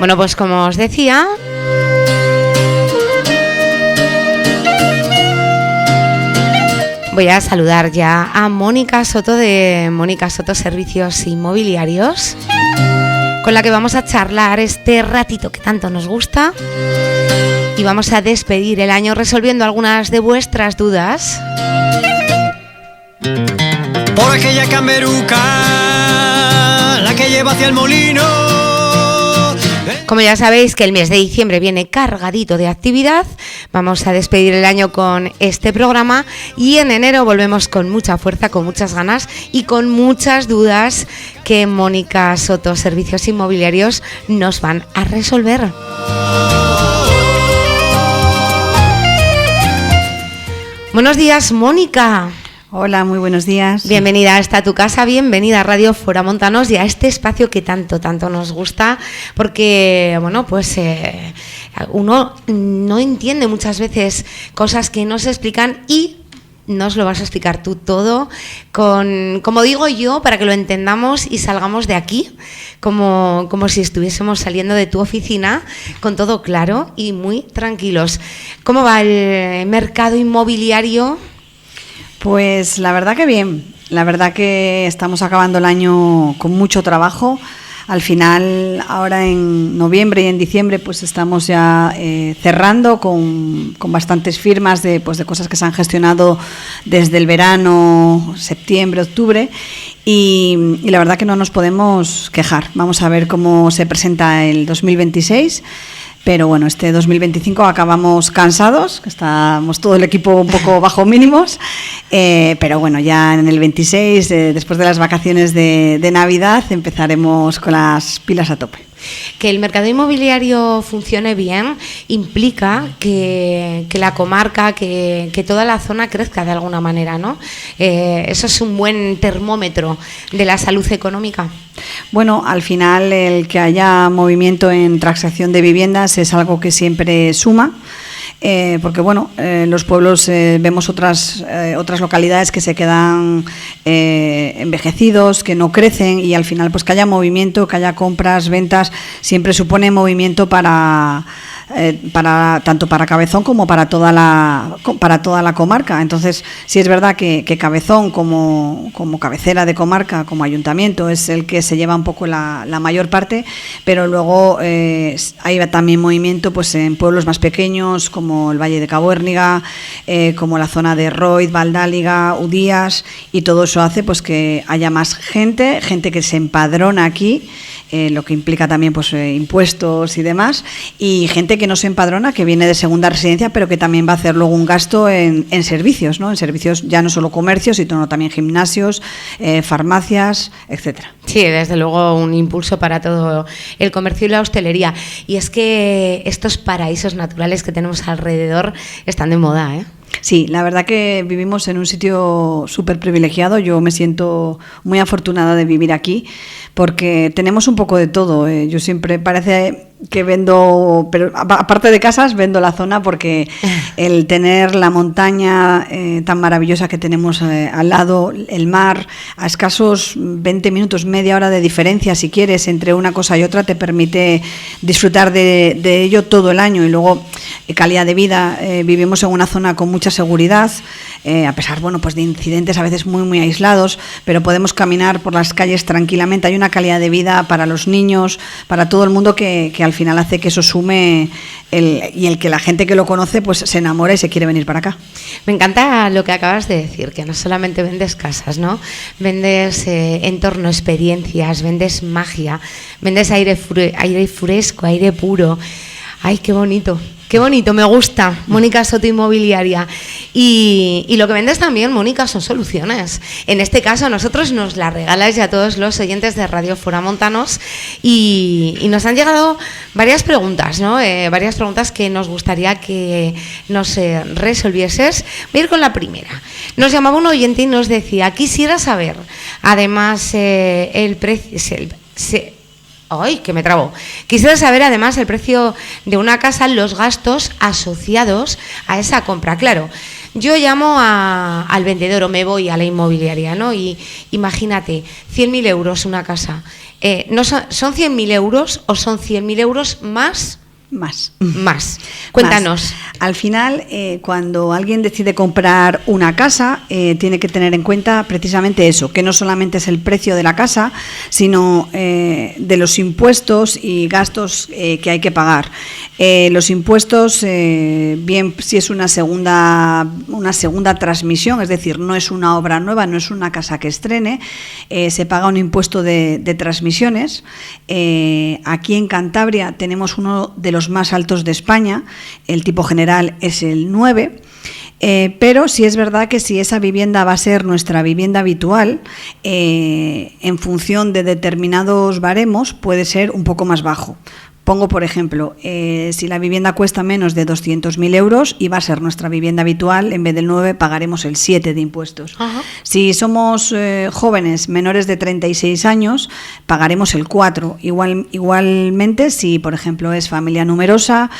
Bueno, pues como os decía, voy a saludar ya a Mónica Soto de Mónica Soto Servicios Inmobiliarios, con la que vamos a charlar este ratito que tanto nos gusta y vamos a despedir el año resolviendo algunas de vuestras dudas. Por aquella cameruca, la que lleva hacia el molino. Como ya sabéis que el mes de diciembre viene cargadito de actividad, vamos a despedir el año con este programa y en enero volvemos con mucha fuerza, con muchas ganas y con muchas dudas que Mónica Soto Servicios Inmobiliarios nos van a resolver. Buenos días, Mónica. Hola, muy buenos días. Bienvenida a esta tu casa, bienvenida a Radio Foramontanos y a este espacio que tanto nos gusta, porque bueno, pues uno no entiende muchas veces cosas que no se explican y nos lo vas a explicar tú todo, como digo yo, para que lo entendamos y salgamos de aquí, como si estuviésemos saliendo de tu oficina, con todo claro y muy tranquilos. ¿Cómo va el mercado inmobiliario? Pues la verdad que bien, la verdad que estamos acabando el año con mucho trabajo. Al final, ahora en noviembre y en diciembre, pues estamos ya cerrando con bastantes firmas de cosas que se han gestionado desde el verano, septiembre, octubre, y la verdad que no nos podemos quejar. Vamos a ver cómo se presenta el 2026. Pero bueno, este 2025 acabamos cansados, estamos todo el equipo un poco bajo mínimos, pero bueno, ya en el 26, después de las vacaciones de Navidad, empezaremos con las pilas a tope. Que el mercado inmobiliario funcione bien implica que la comarca, que toda la zona crezca de alguna manera, ¿no? Eso es un buen termómetro de la salud económica. Bueno, al final el que haya movimiento en transacción de viviendas es algo que siempre suma. Porque bueno, en los pueblos vemos otras localidades que se quedan envejecidos, que no crecen, y al final pues que haya movimiento, que haya compras, ventas, siempre supone movimiento para tanto para Cabezón como para toda la comarca. Entonces, sí es verdad que Cabezón como cabecera de comarca, como ayuntamiento, es el que se lleva un poco la mayor parte, pero luego hay también movimiento pues en pueblos más pequeños como el Valle de Cabuérniga, como la zona de Roid, Valdáliga, Udías, y todo eso hace pues que haya más gente que se empadrona aquí, lo que implica también pues impuestos y demás, y gente que no se empadrona, que viene de segunda residencia, pero que también va a hacer luego un gasto en servicios, ¿no? En servicios ya no solo comercios, sino también gimnasios, farmacias, etcétera. Sí, desde luego un impulso para todo el comercio y la hostelería. Y es que estos paraísos naturales que tenemos alrededor están de moda, ¿eh? Sí, la verdad que vivimos en un sitio súper privilegiado. Yo me siento muy afortunada de vivir aquí porque tenemos un poco de todo. Yo siempre parece que vendo, pero aparte de casas, vendo la zona, porque el tener la montaña tan maravillosa que tenemos al lado, el mar, a escasos 20 minutos, media hora de diferencia, si quieres, entre una cosa y otra, te permite disfrutar de ello todo el año. Y luego, calidad de vida, vivimos en una zona con mucha seguridad, a pesar pues de incidentes a veces muy aislados, pero podemos caminar por las calles tranquilamente. Hay una calidad de vida para los niños, para todo el mundo, que al final hace que eso sume y el que la gente que lo conoce pues se enamora y se quiere venir para acá. Me encanta lo que acabas de decir, que no solamente vendes casas, ¿no? Vendes entorno, experiencias, vendes magia, vendes aire fresco, aire puro. ¡Ay, qué bonito! Qué bonito, me gusta, Mónica Soto Inmobiliaria. Y lo que vendes también, Mónica, son soluciones. En este caso, a nosotros nos las regalas y a todos los oyentes de Radio Foramontanos. Y nos han llegado varias preguntas, ¿no? Varias preguntas que nos gustaría que nos resolvieses. Voy a ir con la primera. Nos llamaba un oyente y nos decía: quisiera saber, además, el precio... ¡Ay, que me trabo! Quisiera saber además el precio de una casa, los gastos asociados a esa compra. Claro, Yo llamo al vendedor o me voy a la inmobiliaria, ¿no? Y imagínate, 100.000 euros una casa. ¿No son 100.000 euros o son 100.000 euros más? Más. Cuéntanos. Más. Al final, cuando alguien decide comprar una casa, tiene que tener en cuenta precisamente eso, que no solamente es el precio de la casa, sino de los impuestos y gastos que hay que pagar. Los impuestos, bien si es una segunda transmisión, es decir, no es una obra nueva, no es una casa que estrene, se paga un impuesto de transmisiones. Aquí en Cantabria tenemos uno de los más altos de España, el tipo general es el 9, pero sí es verdad que si esa vivienda va a ser nuestra vivienda habitual, en función de determinados baremos puede ser un poco más bajo. Pongo, por ejemplo, si la vivienda cuesta menos de 200.000 euros y va a ser nuestra vivienda habitual, en vez del 9 pagaremos el 7 de impuestos. Ajá. Si somos jóvenes menores de 36 años, pagaremos el 4. Igualmente, si, por ejemplo, es familia numerosa,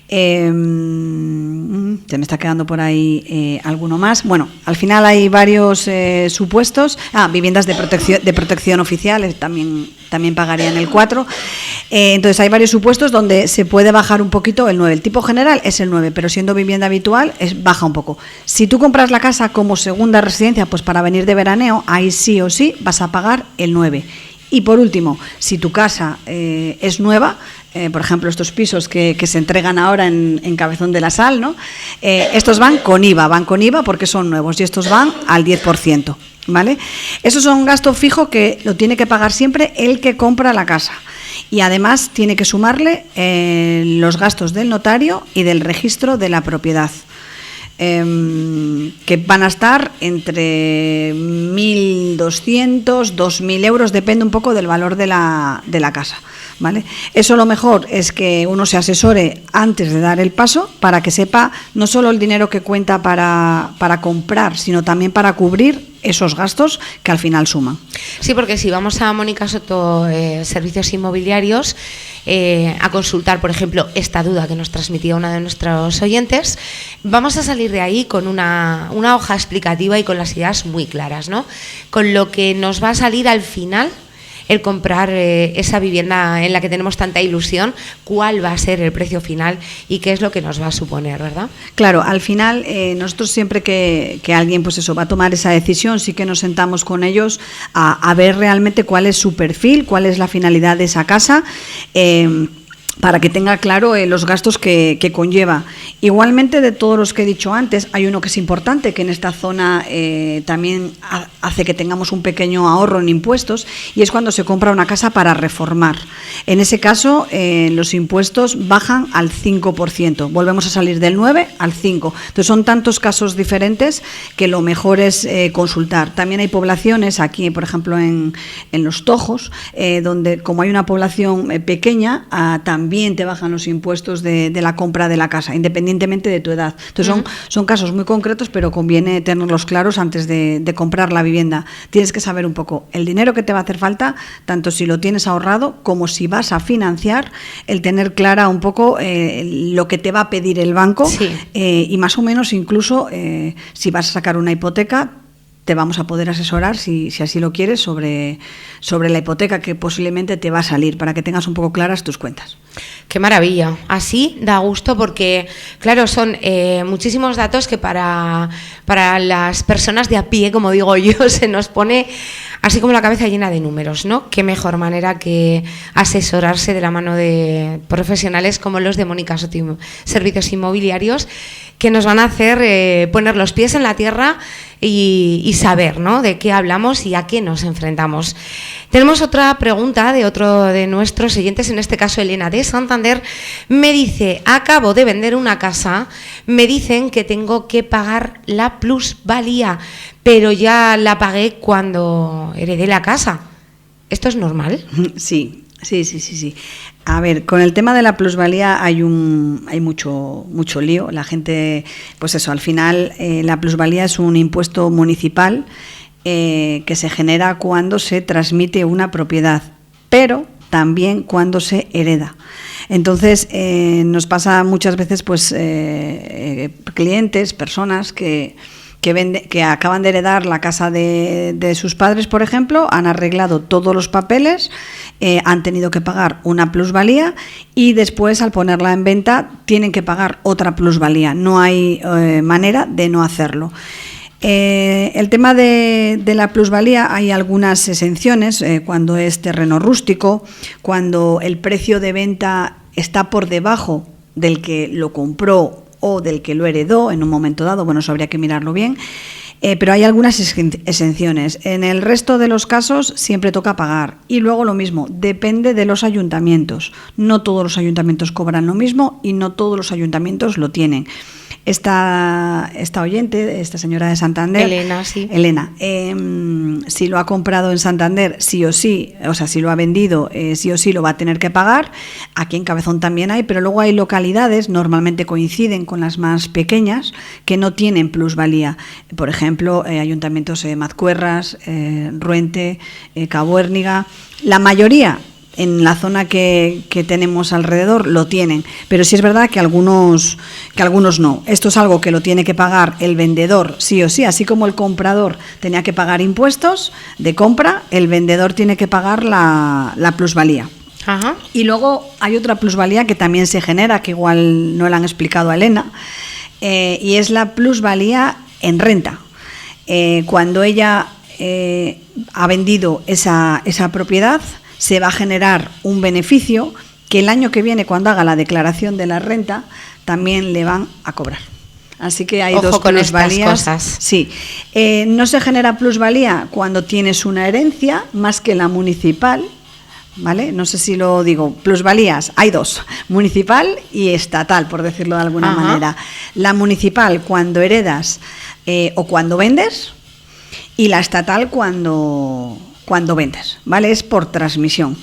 se me está quedando por ahí alguno más. Bueno, al final hay varios supuestos. Viviendas de protección oficial también pagarían el 4. Entonces hay varios supuestos donde se puede bajar un poquito el 9. El tipo general es el 9, pero siendo vivienda habitual baja un poco. Si tú compras la casa como segunda residencia, pues para venir de veraneo, ahí sí o sí vas a pagar el 9. Y por último, si tu casa es nueva, por ejemplo, estos pisos que se entregan ahora en Cabezón de la Sal, ¿no? Estos van con IVA porque son nuevos y estos van al 10%. ¿Vale? Eso es un gasto fijo que lo tiene que pagar siempre el que compra la casa. Y además tiene que sumarle los gastos del notario y del registro de la propiedad, que van a estar entre 1.200, 2.000 euros, depende un poco del valor de la casa. ¿Vale? Eso lo mejor es que uno se asesore antes de dar el paso para que sepa no solo el dinero que cuenta para comprar, sino también para cubrir esos gastos que al final suman. Sí, porque si vamos a Mónica Soto Servicios Inmobiliarios a consultar, por ejemplo, esta duda que nos transmitía una de nuestros oyentes, vamos a salir de ahí con una hoja explicativa y con las ideas muy claras, ¿no? Con lo que nos va a salir al final el comprar esa vivienda en la que tenemos tanta ilusión, cuál va a ser el precio final y qué es lo que nos va a suponer, ¿verdad? Claro, al final nosotros siempre que alguien pues eso va a tomar esa decisión, sí que nos sentamos con ellos a ver realmente cuál es su perfil, cuál es la finalidad de esa casa, para que tenga claro los gastos que conlleva. Igualmente, de todos los que he dicho antes, hay uno que es importante, que en esta zona también hace que tengamos un pequeño ahorro en impuestos, y es cuando se compra una casa para reformar. En ese caso, los impuestos bajan al 5%. Volvemos a salir del 9 al 5. Entonces, son tantos casos diferentes que lo mejor es consultar. También hay poblaciones, aquí, por ejemplo, en Los Tojos, donde como hay una población pequeña, también te bajan los impuestos de la compra de la casa, independientemente de tu edad. Entonces son casos muy concretos, pero conviene tenerlos claros antes de comprar la vivienda. Tienes que saber un poco el dinero que te va a hacer falta, tanto si lo tienes ahorrado como si vas a financiar, el tener clara un poco lo que te va a pedir el banco, sí. Y más o menos incluso si vas a sacar una hipoteca, te vamos a poder asesorar, si así lo quieres, sobre la hipoteca que posiblemente te va a salir, para que tengas un poco claras tus cuentas. ¡Qué maravilla! Así da gusto porque, claro, son muchísimos datos que para las personas de a pie, como digo yo, se nos pone así como la cabeza llena de números, ¿no? Qué mejor manera que asesorarse de la mano de profesionales como los de Mónica Soto Servicios Inmobiliarios, que nos van a hacer poner los pies en la tierra y saber, ¿no?, de qué hablamos y a qué nos enfrentamos. Tenemos otra pregunta de otro de nuestros oyentes, en este caso Elena de Santander. Me dice: acabo de vender una casa, me dicen que tengo que pagar la plusvalía, pero ya la pagué cuando heredé la casa. ¿Esto es normal? Sí. A ver, con el tema de la plusvalía hay mucho lío. La gente, pues eso, al final la plusvalía es un impuesto municipal que se genera cuando se transmite una propiedad, pero también cuando se hereda. Entonces, nos pasa muchas veces, pues, clientes, personas que acaban de heredar la casa de sus padres, por ejemplo, han arreglado todos los papeles, han tenido que pagar una plusvalía y después, al ponerla en venta, tienen que pagar otra plusvalía. No hay manera de no hacerlo. El tema de la plusvalía, hay algunas exenciones cuando es terreno rústico, cuando el precio de venta está por debajo del que lo compró o del que lo heredó en un momento dado. Bueno, eso habría que mirarlo bien, pero hay algunas exenciones. En el resto de los casos siempre toca pagar. Y luego lo mismo, depende de los ayuntamientos. No todos los ayuntamientos cobran lo mismo y no todos los ayuntamientos lo tienen. Esta oyente, esta señora de Santander, Elena, sí. Elena, si lo ha comprado en Santander, sí o sí, o sea, si lo ha vendido, sí o sí lo va a tener que pagar. Aquí en Cabezón también hay, pero luego hay localidades, normalmente coinciden con las más pequeñas, que no tienen plusvalía. Por ejemplo, ayuntamientos de Mazcuerras, Ruente, Cabuérniga, la mayoría en la zona que tenemos alrededor lo tienen, pero sí es verdad que algunos no. Esto es algo que lo tiene que pagar el vendedor sí o sí, así como el comprador tenía que pagar impuestos de compra, el vendedor tiene que pagar la plusvalía. Ajá. Y luego hay otra plusvalía que también se genera, que igual no la han explicado a Elena, y es la plusvalía en renta. Cuando ella ha vendido esa propiedad, se va a generar un beneficio que el año que viene, cuando haga la declaración de la renta, también le van a cobrar. Así que hay dos plusvalías. Cosas. Sí, no se genera plusvalía cuando tienes una herencia más que la municipal, ¿vale? No sé si lo digo. Plusvalías hay dos, municipal y estatal, por decirlo de alguna manera. La municipal cuando heredas o cuando vendes, y la estatal cuando vendes, ¿vale? Es por transmisión.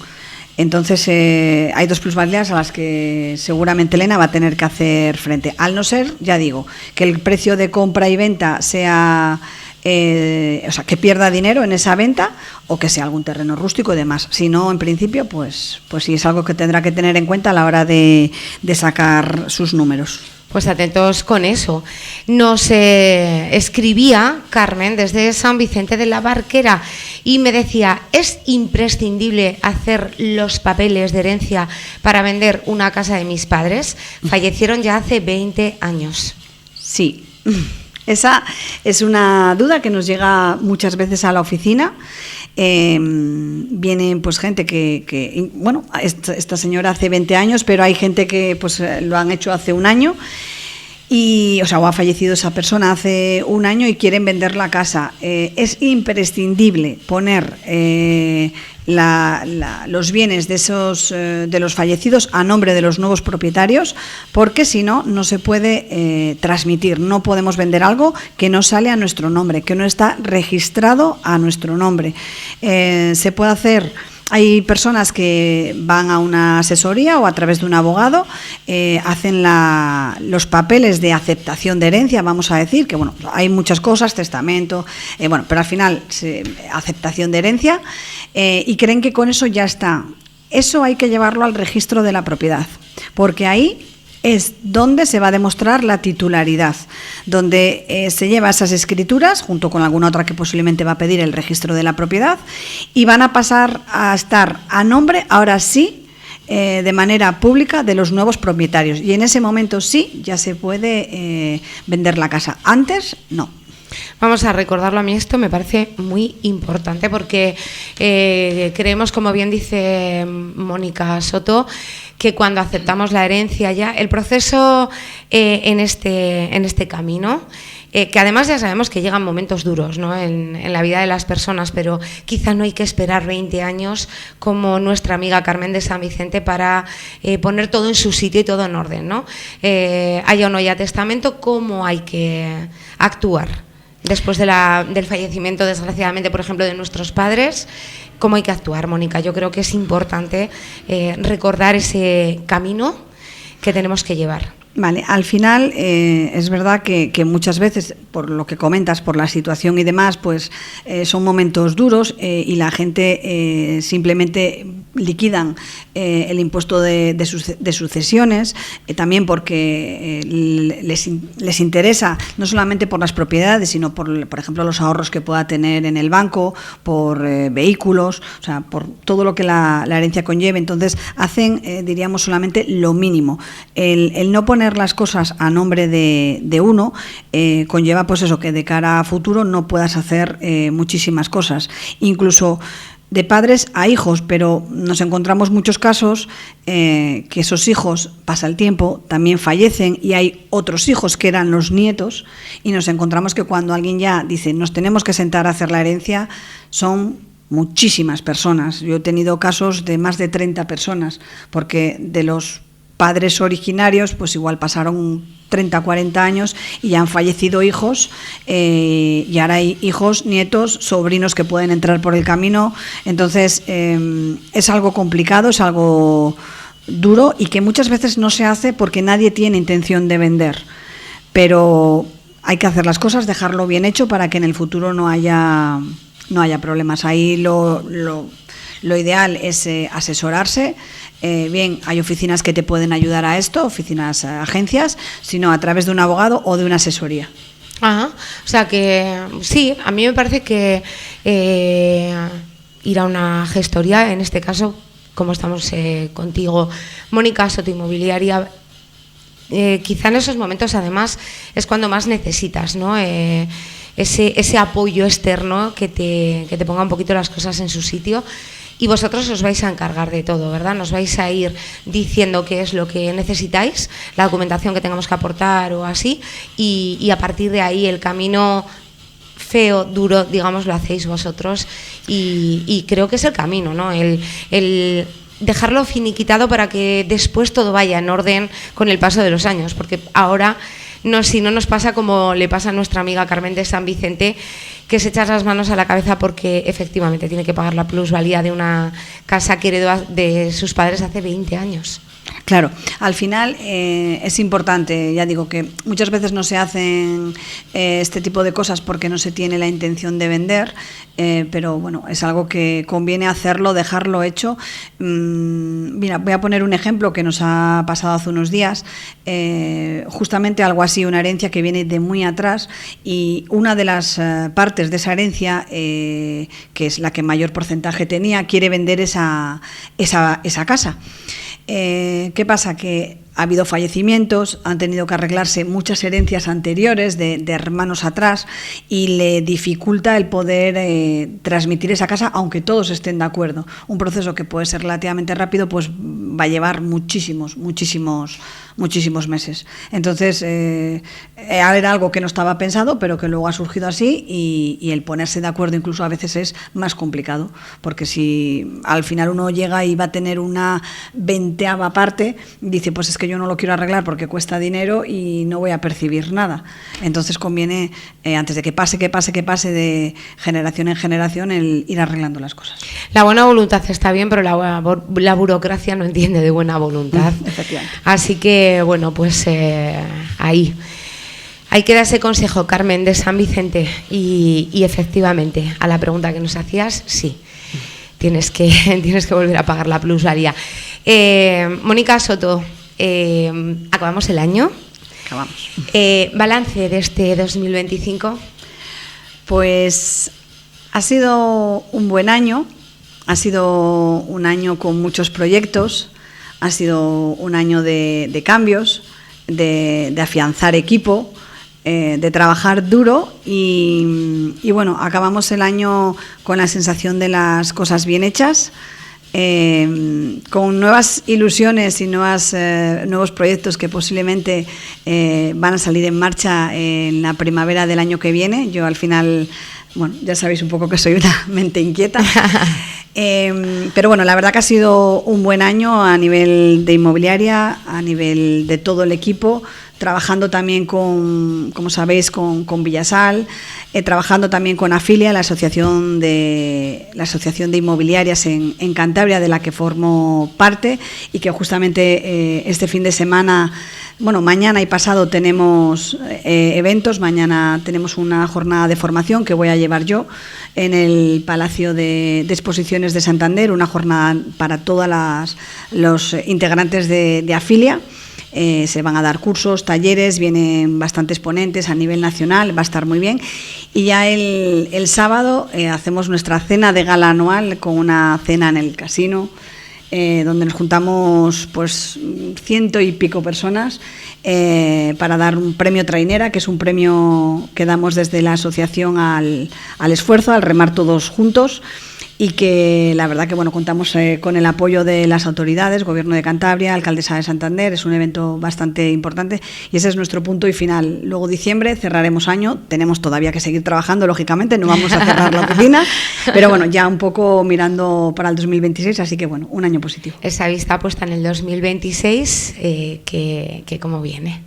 Entonces, hay dos plusvalías a las que seguramente Elena va a tener que hacer frente, al no ser, ya digo, que el precio de compra y venta sea, o sea, que pierda dinero en esa venta o que sea algún terreno rústico y demás. Si no, en principio, pues sí es algo que tendrá que tener en cuenta a la hora de sacar sus números. Pues atentos con eso. Nos escribía Carmen desde San Vicente de la Barquera y me decía, ¿es imprescindible hacer los papeles de herencia para vender una casa de mis padres? Fallecieron ya hace 20 años. Sí, esa es una duda que nos llega muchas veces a la oficina. Viene pues gente que bueno, esta señora hace 20 años, pero hay gente que pues lo han hecho hace un año y, o sea, o ha fallecido esa persona hace un año y quieren vender la casa. Es imprescindible poner los bienes de los fallecidos a nombre de los nuevos propietarios, porque si no, no se puede transmitir. No podemos vender algo que no sale a nuestro nombre, que no está registrado a nuestro nombre. Se puede hacer. Hay personas que van a una asesoría o a través de un abogado, hacen los papeles de aceptación de herencia, vamos a decir, que bueno, hay muchas cosas, testamento, bueno, pero al final aceptación de herencia, y creen que con eso ya está. Eso hay que llevarlo al registro de la propiedad, porque ahí es donde se va a demostrar la titularidad, donde se lleva esas escrituras, junto con alguna otra que posiblemente va a pedir el registro de la propiedad, y van a pasar a estar a nombre, ahora sí, de manera pública, de los nuevos propietarios. Y en ese momento sí, ya se puede vender la casa. Antes, no. Vamos a recordarlo. A mí esto me parece muy importante porque creemos, como bien dice Mónica Soto, que cuando aceptamos la herencia ya, el proceso en este camino, que además ya sabemos que llegan momentos duros, ¿no?, en la vida de las personas, pero quizá no hay que esperar 20 años como nuestra amiga Carmen de San Vicente para poner todo en su sitio y todo en orden, ¿no? Haya o no haya testamento, ¿cómo hay que actuar después del fallecimiento, desgraciadamente, por ejemplo, de nuestros padres? ¿Cómo hay que actuar, Mónica? Yo creo que es importante recordar ese camino que tenemos que llevar. Vale, al final es verdad que muchas veces, por lo que comentas, por la situación y demás, pues son momentos duros y la gente simplemente liquidan el impuesto de sucesiones, también porque les interesa, no solamente por las propiedades, sino por ejemplo, los ahorros que pueda tener en el banco, por vehículos, o sea, por todo lo que la herencia conlleve. Entonces, hacen, diríamos, solamente lo mínimo. El no poner las cosas a nombre de uno conlleva pues eso, que de cara a futuro no puedas hacer muchísimas cosas, incluso de padres a hijos, pero nos encontramos muchos casos que esos hijos, pasa el tiempo, también fallecen y hay otros hijos que eran los nietos y nos encontramos que cuando alguien ya dice nos tenemos que sentar a hacer la herencia, son muchísimas personas. Yo he tenido casos de más de 30 personas, porque de los padres originarios, pues igual pasaron 30, 40 años y ya han fallecido hijos y ahora hay hijos, nietos, sobrinos que pueden entrar por el camino. Entonces, es algo complicado, es algo duro y que muchas veces no se hace porque nadie tiene intención de vender. Pero hay que hacer las cosas, dejarlo bien hecho para que en el futuro no haya problemas. Ahí lo ideal es asesorarse. Bien, hay oficinas que te pueden ayudar a esto, oficinas, agencias, sino a través de un abogado o de una asesoría. Ajá. O sea que sí, a mí me parece que ir a una gestoría, en este caso, como estamos contigo, Mónica Soto Inmobiliaria, quizá en esos momentos además es cuando más necesitas, ¿no? Ese apoyo externo que te ponga un poquito las cosas en su sitio. Y vosotros os vais a encargar de todo, ¿verdad? Nos vais a ir diciendo qué es lo que necesitáis, la documentación que tengamos que aportar o así, y a partir de ahí el camino feo, duro, digamos, lo hacéis vosotros y creo que es el camino, ¿no? El dejarlo finiquitado para que después todo vaya en orden con el paso de los años, porque ahora si no nos pasa como le pasa a nuestra amiga Carmen de San Vicente, que se echa las manos a la cabeza porque efectivamente tiene que pagar la plusvalía de una casa que heredó de sus padres hace 20 años. Claro, al final es importante, ya digo que muchas veces no se hacen este tipo de cosas porque no se tiene la intención de vender, pero bueno, es algo que conviene hacerlo, dejarlo hecho. Mira, voy a poner un ejemplo que nos ha pasado hace unos días, justamente algo así, una herencia que viene de muy atrás y una de las partes de esa herencia, que es la que mayor porcentaje tenía, quiere vender esa casa. ¿Qué pasa? Que ha habido fallecimientos, han tenido que arreglarse muchas herencias anteriores de hermanos atrás y le dificulta el poder transmitir esa casa, aunque todos estén de acuerdo. Un proceso que puede ser relativamente rápido, pues va a llevar muchísimos meses. Entonces, era algo que no estaba pensado, pero que luego ha surgido así y el ponerse de acuerdo incluso a veces es más complicado, porque si al final uno llega y va a tener una 20ª parte, dice, pues es que yo no lo quiero arreglar porque cuesta dinero y no voy a percibir nada. Entonces conviene, antes de que pase de generación en generación, el ir arreglando las cosas. La buena voluntad está bien, pero la burocracia no entiende de buena voluntad. Efectivamente. Así que, bueno, pues ahí queda ese consejo, Carmen de San Vicente. Y efectivamente, a la pregunta que nos hacías, sí, tienes que volver a pagar la plusvalía. Mónica Soto, acabamos el año. Acabamos. ¿Balance de este 2025? Pues ha sido un buen año, ha sido un año con muchos proyectos, ha sido un año de cambios, de afianzar equipo, de trabajar duro y bueno, acabamos el año con la sensación de las cosas bien hechas, con nuevas ilusiones y nuevos proyectos que posiblemente van a salir en marcha en la primavera del año que viene. Yo al final, bueno, ya sabéis un poco que soy una mente inquieta, pero bueno, la verdad que ha sido un buen año a nivel de inmobiliaria, a nivel de todo el equipo, trabajando también como sabéis, con Villasal, trabajando también con Afilia, la asociación de inmobiliarias en Cantabria, de la que formo parte y que justamente este fin de semana Bueno, mañana y pasado tenemos eventos. Mañana tenemos una jornada de formación que voy a llevar yo en el Palacio de Exposiciones de Santander, una jornada para todos los integrantes de Afilia. Se van a dar cursos, talleres, vienen bastantes ponentes a nivel nacional, va a estar muy bien. Y ya el sábado hacemos nuestra cena de gala anual con una cena en el casino, donde nos juntamos pues 100 y pico personas para dar un premio trainera, que es un premio que damos desde la asociación al esfuerzo, al remar todos juntos, y que la verdad que bueno, contamos con el apoyo de las autoridades, Gobierno de Cantabria, Alcaldesa de Santander. Es un evento bastante importante y ese es nuestro punto y final. Luego diciembre cerraremos año, tenemos todavía que seguir trabajando, lógicamente, no vamos a cerrar la oficina, pero bueno, ya un poco mirando para el 2026, así que bueno, un año positivo. Esa vista puesta en el 2026, que cómo viene.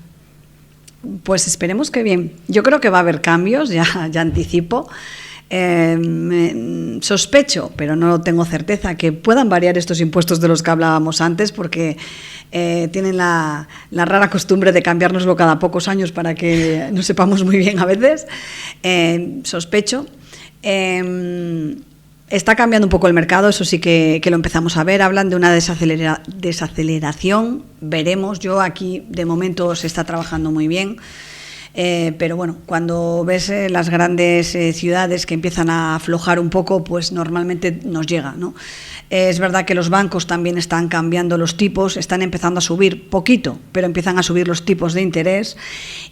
Pues esperemos que bien. Yo creo que va a haber cambios, ya anticipo. Sospecho, pero no tengo certeza, que puedan variar estos impuestos de los que hablábamos antes, porque tienen la rara costumbre de cambiárnoslo cada pocos años para que no sepamos muy bien a veces. Sospecho. Está cambiando un poco el mercado, eso sí que lo empezamos a ver. Hablan de una desaceleración, veremos. Yo aquí de momento se está trabajando muy bien. Pero bueno, cuando ves las grandes ciudades que empiezan a aflojar un poco, pues normalmente nos llega, ¿no? Es verdad que los bancos también están cambiando los tipos, están empezando a subir poquito, pero empiezan a subir los tipos de interés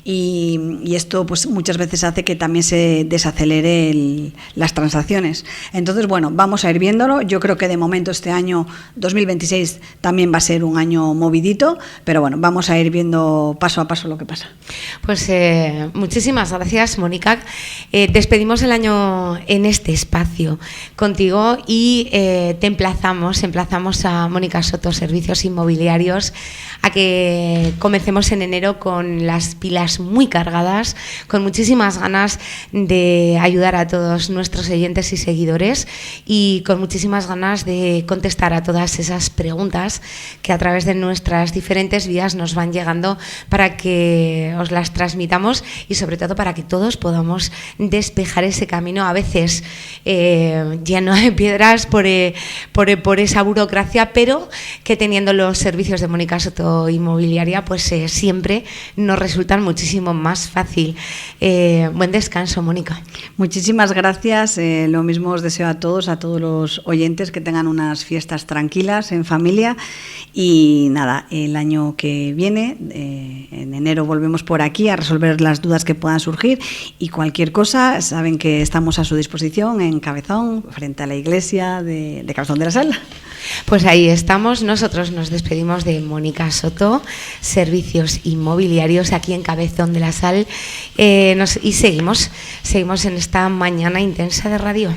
y esto pues muchas veces hace que también se desacelere las transacciones. Entonces, bueno, vamos a ir viéndolo. Yo creo que de momento este año 2026 también va a ser un año movidito, pero bueno, vamos a ir viendo paso a paso lo que pasa. Pues muchísimas gracias, Mónica. Despedimos el año en este espacio contigo y te emplazamos a Mónica Soto, Servicios Inmobiliarios, a que comencemos en enero con las pilas muy cargadas, con muchísimas ganas de ayudar a todos nuestros oyentes y seguidores y con muchísimas ganas de contestar a todas esas preguntas que a través de nuestras diferentes vías nos van llegando para que os las transmitamos y sobre todo para que todos podamos despejar ese camino a veces lleno de piedras por esa burocracia, pero que teniendo los servicios de Mónica Soto Inmobiliaria pues siempre nos resultan muchísimo más fácil. Buen descanso, Mónica. Muchísimas gracias, lo mismo os deseo a todos los oyentes, que tengan unas fiestas tranquilas en familia y nada, el año que viene en enero volvemos por aquí a resolver las dudas que puedan surgir y cualquier cosa saben que estamos a su disposición en Cabezón, frente a la iglesia de Cabezón de la Sal. Pues ahí estamos, nosotros nos despedimos de Mónica Soto, Servicios Inmobiliarios, aquí en Cabezón de la Sal, y seguimos en esta mañana intensa de radio.